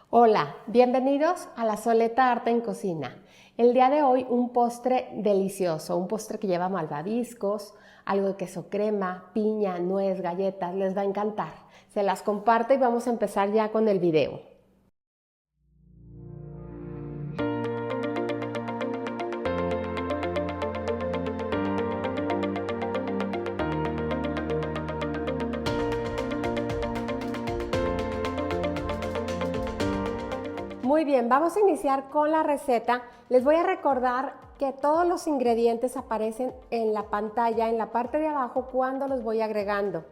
Hola, bienvenidos a La Soleta Arte en Cocina. El día de hoy un postre delicioso, un postre que lleva malvaviscos, algo de queso crema, piña, nuez, galletas, les va a encantar. Se las comparto y vamos a empezar ya con el video. Muy bien, vamos a iniciar con la receta. Les voy a recordar que todos los ingredientes aparecen en la pantalla, en la parte de abajo, cuando los voy agregando.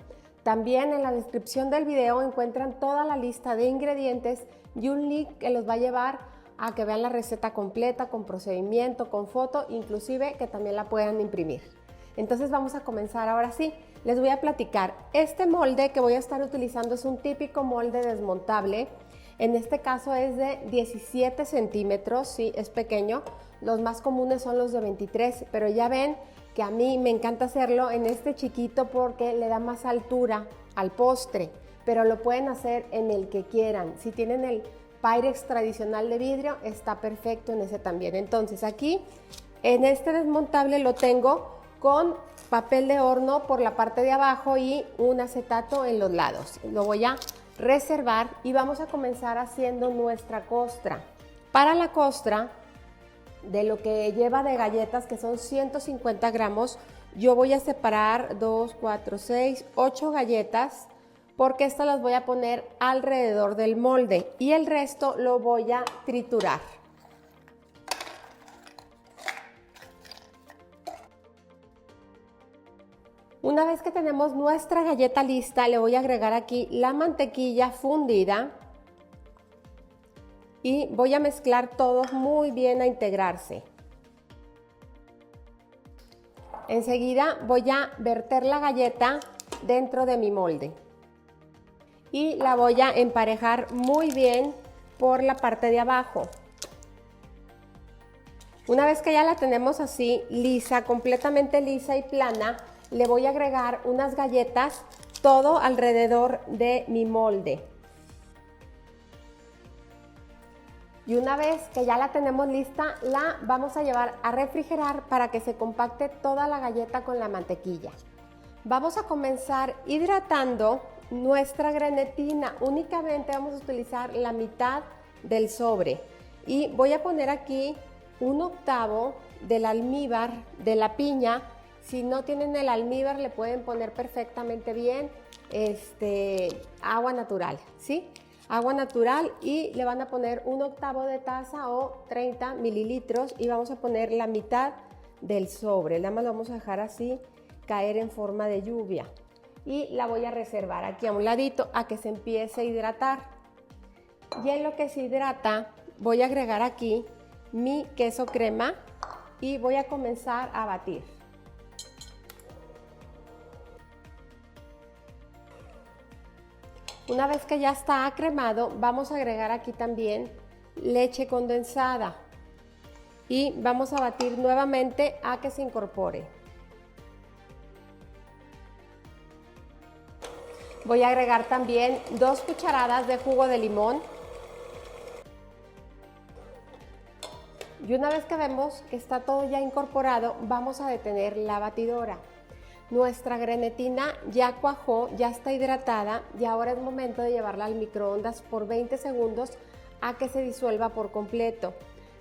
También en la descripción del video encuentran toda la lista de ingredientes y un link que los va a llevar a que vean la receta completa, con procedimiento, con foto, inclusive que también la puedan imprimir. Entonces vamos a comenzar ahora sí. Les voy a platicar. Este molde que voy a estar utilizando es un típico molde desmontable. En este caso es de 17 centímetros, sí, es pequeño. Los más comunes son los de 23, pero ya ven que a mí me encanta hacerlo en este chiquito porque le da más altura al postre, pero lo pueden hacer en el que quieran. Si tienen el Pyrex tradicional de vidrio, está perfecto en ese también. Entonces aquí, en este desmontable lo tengo con papel de horno por la parte de abajo y un acetato en los lados. Lo voy a reservar y vamos a comenzar haciendo nuestra costra. Para la costra, de lo que lleva de galletas, que son 150 gramos, yo voy a separar 2, 4, 6, 8 galletas, porque estas las voy a poner alrededor del molde y el resto lo voy a triturar. Una vez que tenemos nuestra galleta lista, le voy a agregar aquí la mantequilla fundida y voy a mezclar todo muy bien a integrarse. Enseguida voy a verter la galleta dentro de mi molde y la voy a emparejar muy bien por la parte de abajo. Una vez que ya la tenemos así, lisa, completamente lisa y plana, le voy a agregar unas galletas todo alrededor de mi molde. Y una vez que ya la tenemos lista, la vamos a llevar a refrigerar para que se compacte toda la galleta con la mantequilla. Vamos a comenzar hidratando nuestra grenetina. Únicamente vamos a utilizar la mitad del sobre. Y voy a poner aquí 1/8 del almíbar de la piña. Si no tienen el almíbar, le pueden poner perfectamente bien agua natural, ¿sí? Agua natural y le van a poner 1/8 de taza o 30 mililitros y vamos a poner la mitad del sobre. Nada más lo vamos a dejar así caer en forma de lluvia y la voy a reservar aquí a un ladito a que se empiece a hidratar. Y en lo que se hidrata voy a agregar aquí mi queso crema y voy a comenzar a batir. Una vez que ya está cremado, vamos a agregar aquí también leche condensada y vamos a batir nuevamente a que se incorpore. Voy a agregar también 2 cucharadas de jugo de limón. Y una vez que vemos que está todo ya incorporado, vamos a detener la batidora. Nuestra grenetina ya cuajó, ya está hidratada y ahora es momento de llevarla al microondas por 20 segundos a que se disuelva por completo.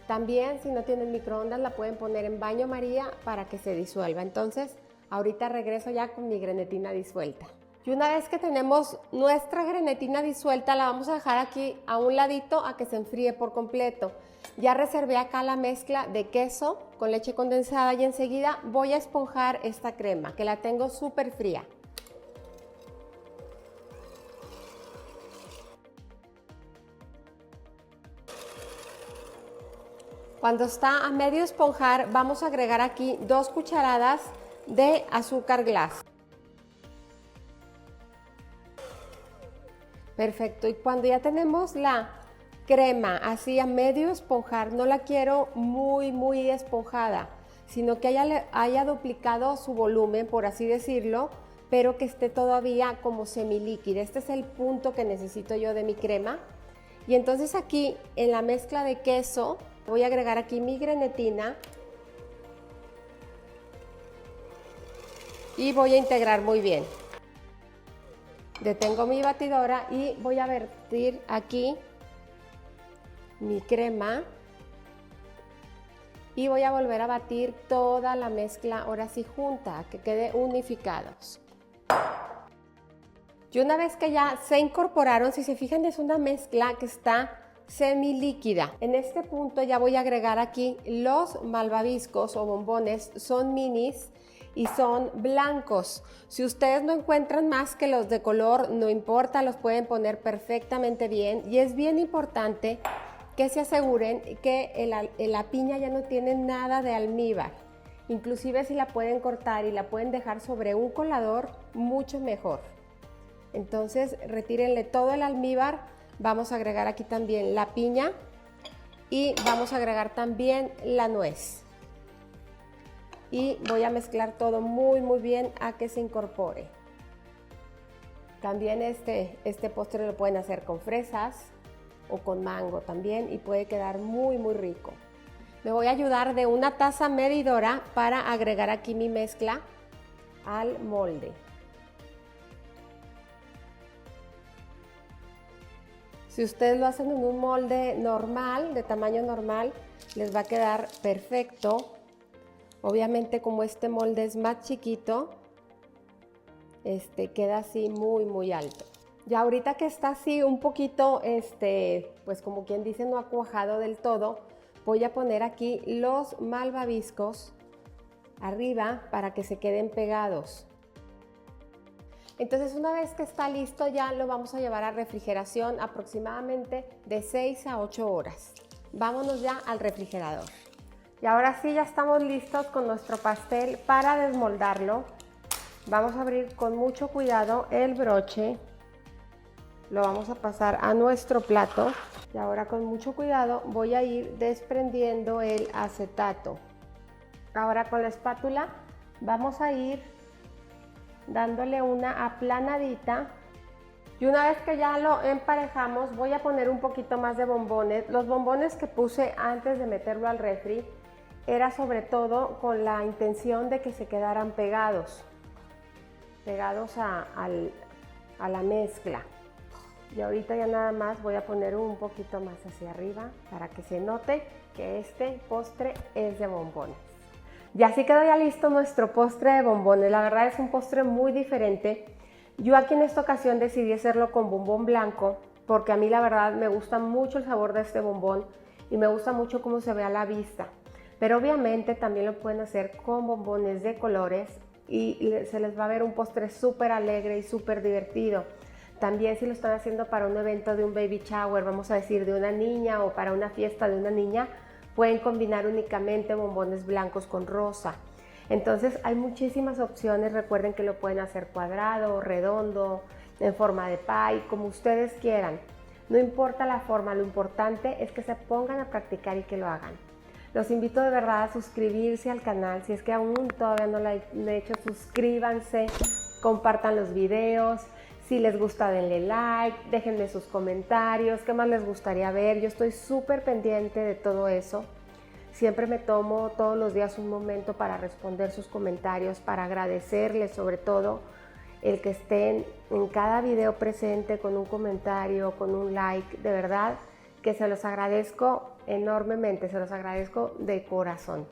También, si no tienen microondas, la pueden poner en baño María para que se disuelva. Entonces, ahorita regreso ya con mi grenetina disuelta. Y una vez que tenemos nuestra grenetina disuelta, la vamos a dejar aquí a un ladito a que se enfríe por completo. Ya reservé acá la mezcla de queso con leche condensada y enseguida voy a esponjar esta crema, que la tengo súper fría. Cuando está a medio esponjar, vamos a agregar aquí 2 cucharadas de azúcar glass. Perfecto, y cuando ya tenemos la crema así a medio esponjar, no la quiero muy esponjada, sino que haya duplicado su volumen, por así decirlo, pero que esté todavía como semilíquida. Este es el punto que necesito yo de mi crema. Y entonces aquí en la mezcla de queso voy a agregar aquí mi grenetina y voy a integrar muy bien. Detengo mi batidora y voy a vertir aquí mi crema y voy a volver a batir toda la mezcla ahora sí junta, que quede unificados. Y una vez que ya se incorporaron, si se fijan, es una mezcla que está semilíquida. En este punto ya voy a agregar aquí los malvaviscos o bombones, son minis y son blancos. Si ustedes no encuentran más que los de color, no importa, los pueden poner perfectamente bien. Y es bien importante que se aseguren que la piña ya no tiene nada de almíbar. Inclusive si la pueden cortar y la pueden dejar sobre un colador, mucho mejor. Entonces retírenle todo el almíbar, vamos a agregar aquí también la piña y vamos a agregar también la nuez. Y voy a mezclar todo muy bien a que se incorpore. También este postre lo pueden hacer con fresas o con mango también y puede quedar muy rico. Me voy a ayudar de una taza medidora para agregar aquí mi mezcla al molde. Si ustedes lo hacen en un molde normal, de tamaño normal, les va a quedar perfecto. Obviamente, como este molde es más chiquito, queda así muy alto. Ya ahorita que está así un poquito, pues como quien dice, no ha cuajado del todo, voy a poner aquí los malvaviscos arriba para que se queden pegados. Entonces una vez que está listo ya lo vamos a llevar a refrigeración aproximadamente de 6 a 8 horas. Vámonos ya al refrigerador. Y ahora sí ya estamos listos con nuestro pastel para desmoldarlo. Vamos a abrir con mucho cuidado el broche. Lo vamos a pasar a nuestro plato. Y ahora con mucho cuidado voy a ir desprendiendo el acetato. Ahora con la espátula vamos a ir dándole una aplanadita y una vez que ya lo emparejamos voy a poner un poquito más de bombones. Los bombones que puse antes de meterlo al refri era sobre todo con la intención de que se quedaran pegados a la mezcla. Y ahorita ya nada más voy a poner un poquito más hacia arriba para que se note que este postre es de bombones. Y así quedó ya listo nuestro postre de bombones. La verdad es un postre muy diferente. Yo aquí en esta ocasión decidí hacerlo con bombón blanco porque a mí la verdad me gusta mucho el sabor de este bombón y me gusta mucho cómo se ve a la vista. Pero obviamente también lo pueden hacer con bombones de colores y se les va a ver un postre súper alegre y súper divertido. También si lo están haciendo para un evento de un baby shower, vamos a decir de una niña o para una fiesta de una niña, pueden combinar únicamente bombones blancos con rosa. Entonces hay muchísimas opciones. Recuerden que lo pueden hacer cuadrado, redondo, en forma de pie, como ustedes quieran. No importa la forma, lo importante es que se pongan a practicar y que lo hagan. Los invito de verdad a suscribirse al canal. Si es que aún todavía no lo han hecho, suscríbanse, compartan los videos. Si les gusta, denle like, déjenme sus comentarios, qué más les gustaría ver. Yo estoy súper pendiente de todo eso. Siempre me tomo todos los días un momento para responder sus comentarios, para agradecerles sobre todo el que estén en cada video presente con un comentario, con un like. De verdad que se los agradezco enormemente, se los agradezco de corazón.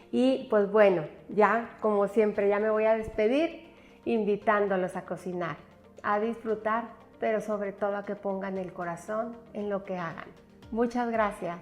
Y pues bueno, ya como siempre ya me voy a despedir invitándolos a cocinar, a disfrutar, pero sobre todo a que pongan el corazón en lo que hagan. Muchas gracias.